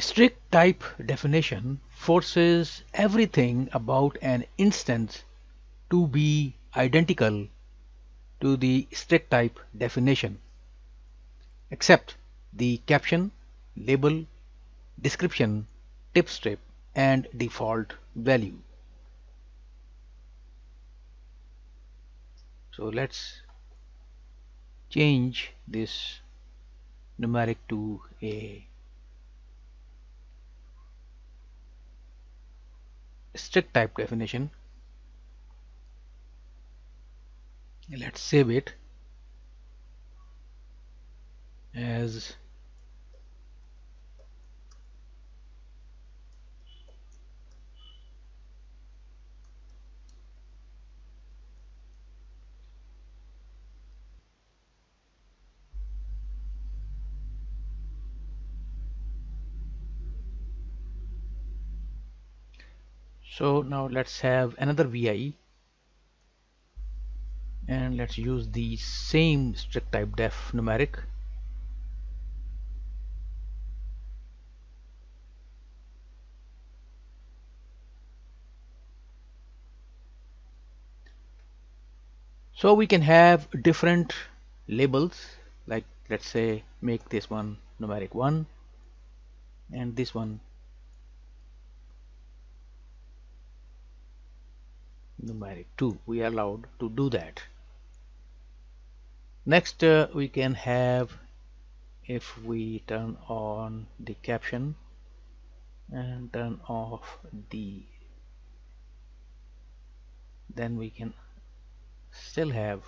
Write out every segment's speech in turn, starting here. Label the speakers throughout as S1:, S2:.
S1: strict type definition forces everything about an instance to be identical to the strict type definition, except the caption, label, description, tip strip, and default value. So let's change this numeric to a strict type definition. Let's save it as so. Now let's have another VI and let's use the same strict type def numeric. So we can have different labels, like let's say make this one numeric 1 and this one numeric 2. We are allowed to do that. Next we can have, if we turn on the caption and turn off the, then we can still have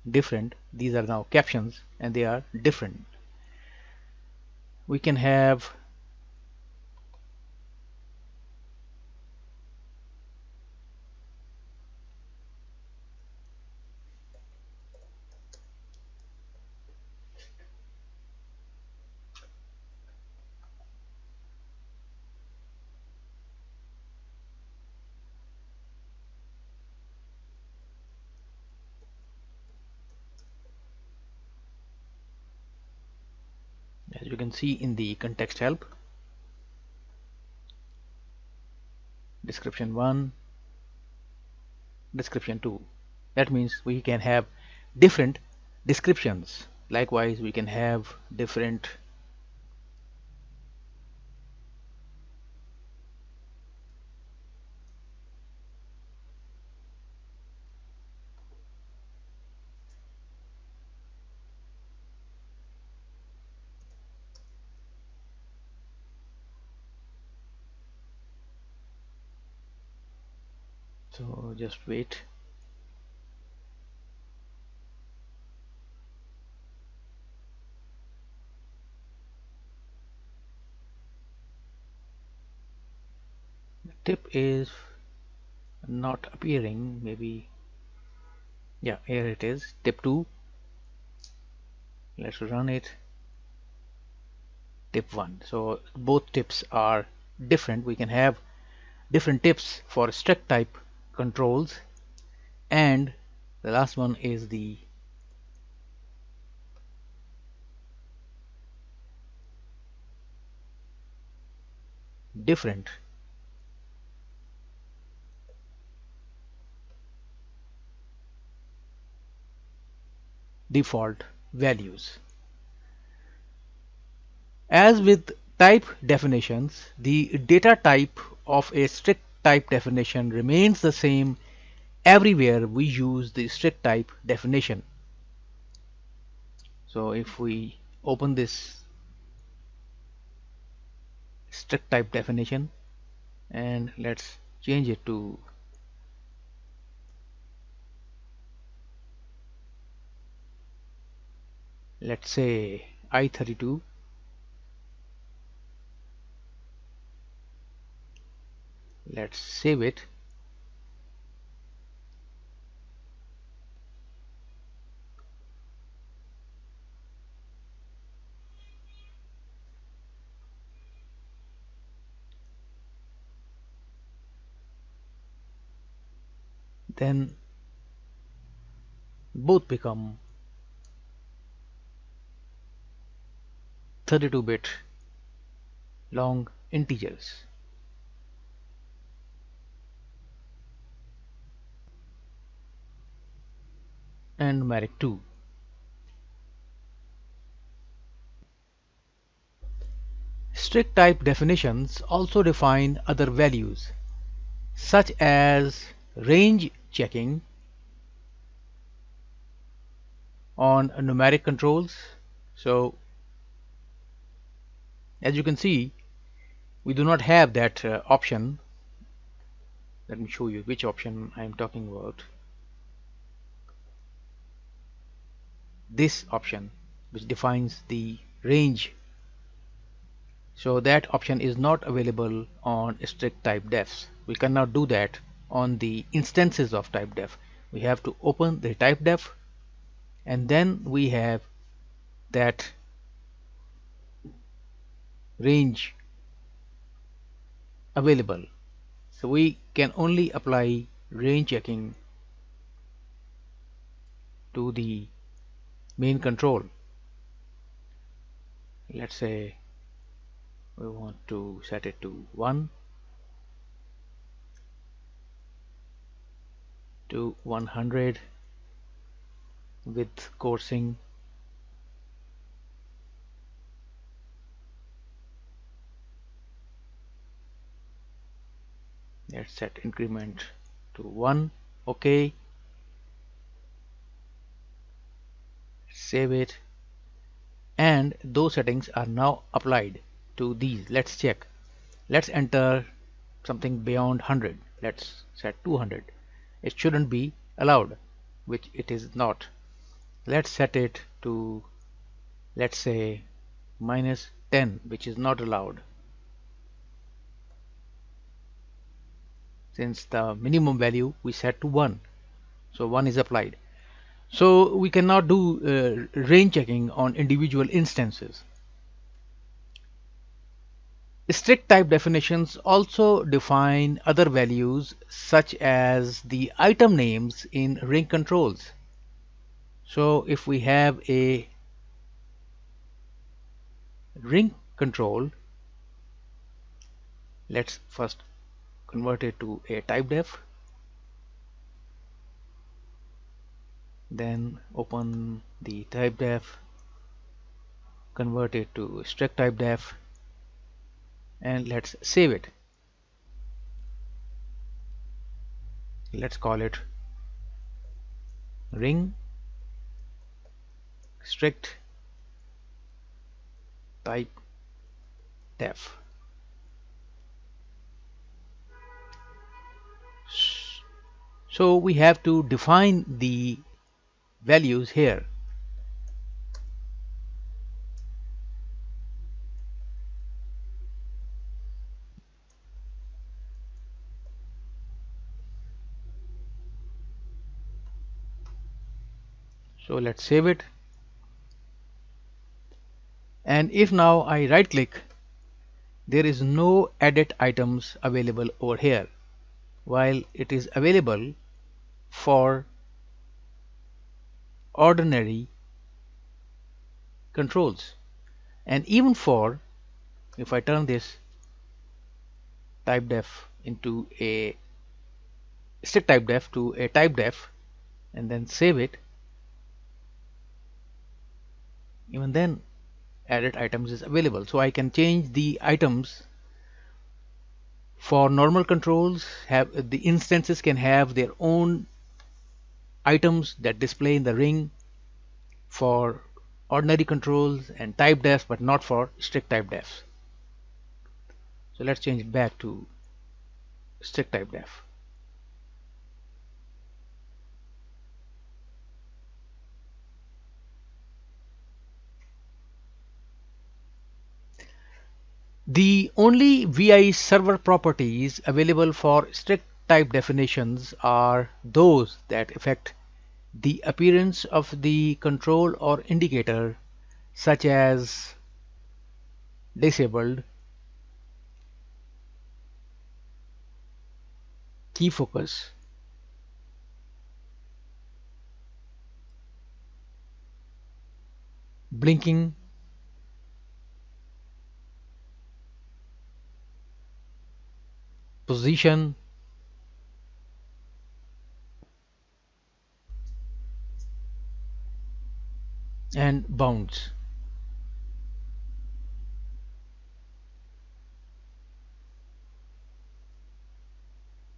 S1: different. These are now captions and they are different. We can have as you can see in the context help, description 1, description 2. That means we can have different descriptions. Likewise we can have different so just wait. The tip is not appearing, maybe. Yeah, here it is, tip 2. Let's run it. Tip 1. So both tips are different. We can have different tips for strict type controls, and the last one is the different default values. As with type definitions, the data type of a strict type definition remains the same everywhere we use the strict type definition. So if we open this strict type definition and let's change it to let's say I32, let's save it. Then both become 32-bit long integers. And numeric 2. Strict type definitions also define other values such as range checking on numeric controls. So as you can see, we do not have that option. Let me show you which option I am talking about. This option, which defines the range. So that option is not available on strict type defs. We cannot do that on the instances of type def. We have to open the type def, and then we have that range available. So we can only apply range checking to the main control. Let's say we want to set it to 1 to 100 with coursing. Let's set increment to 1. OK. Save it. And those settings are now applied to these. Let's check. Let's enter something beyond 100. Let's set 200. It shouldn't be allowed, which it is not. Let's set it to, let's say, -10, which is not allowed, since the minimum value we set to 1. So 1 is applied. So we cannot do range checking on individual instances. Strict type definitions also define other values such as the item names in ring controls. So if we have a ring control, let's first convert it to a type def, then open the type def, convert it to strict type def, and let's save it. Let's call it ring strict type def. So we have to define the values here. So let's save it. And if now I right click, there is no edit items available over here, while it is available for ordinary controls. And even for, if I turn this type def into a strict type def to a type def and then save it, even then edit items is available. So I can change the items for normal controls. Have the instances can have their own items that display in the ring for ordinary controls and type defs, but not for strict type defs. So let's change it back to strict type def. The only VI server properties available for strict type definitions are those that affect the appearance of the control or indicator, such as disabled, key focus, blinking, position, and bounds.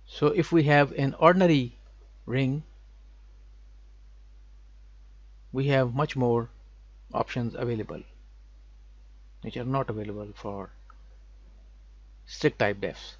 S1: So if we have an ordinary ring, we have much more options available which are not available for strict type defs.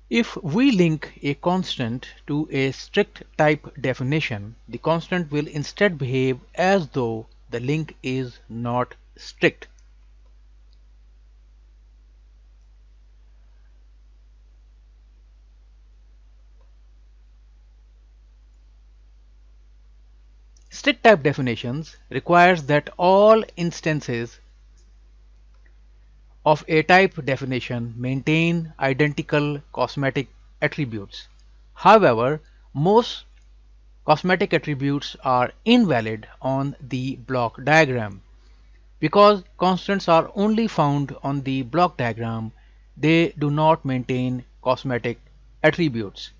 S1: If we link a constant to a strict type definition, the constant will instead behave as though the link is not strict. Strict type definitions requires that all instances of a type definition maintain identical cosmetic attributes. However, most cosmetic attributes are invalid on the block diagram. Because constants are only found on the block diagram, they do not maintain cosmetic attributes.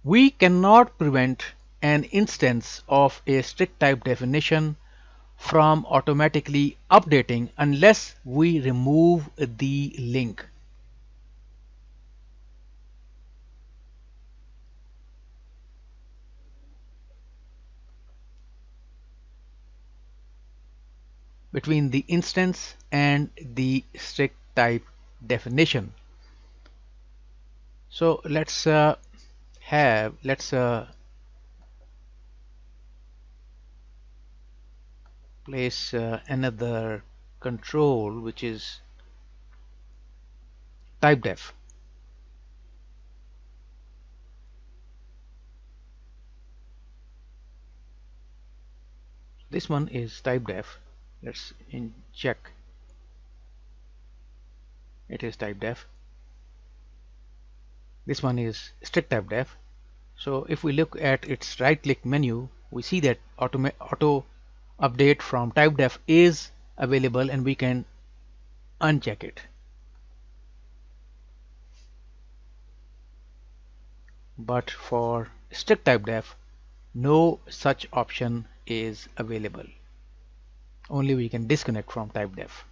S1: We cannot prevent an instance of a strict type definition from automatically updating unless we remove the link. Between the instance and the strict type definition. So let's place another control which is type def. This one is type def. Let's check. It is type def. This one is strict type def. So if we look at its right click menu, we see that auto update from type def is available and we can uncheck it. But for strict type def, no such option is available. Only we can disconnect from type def.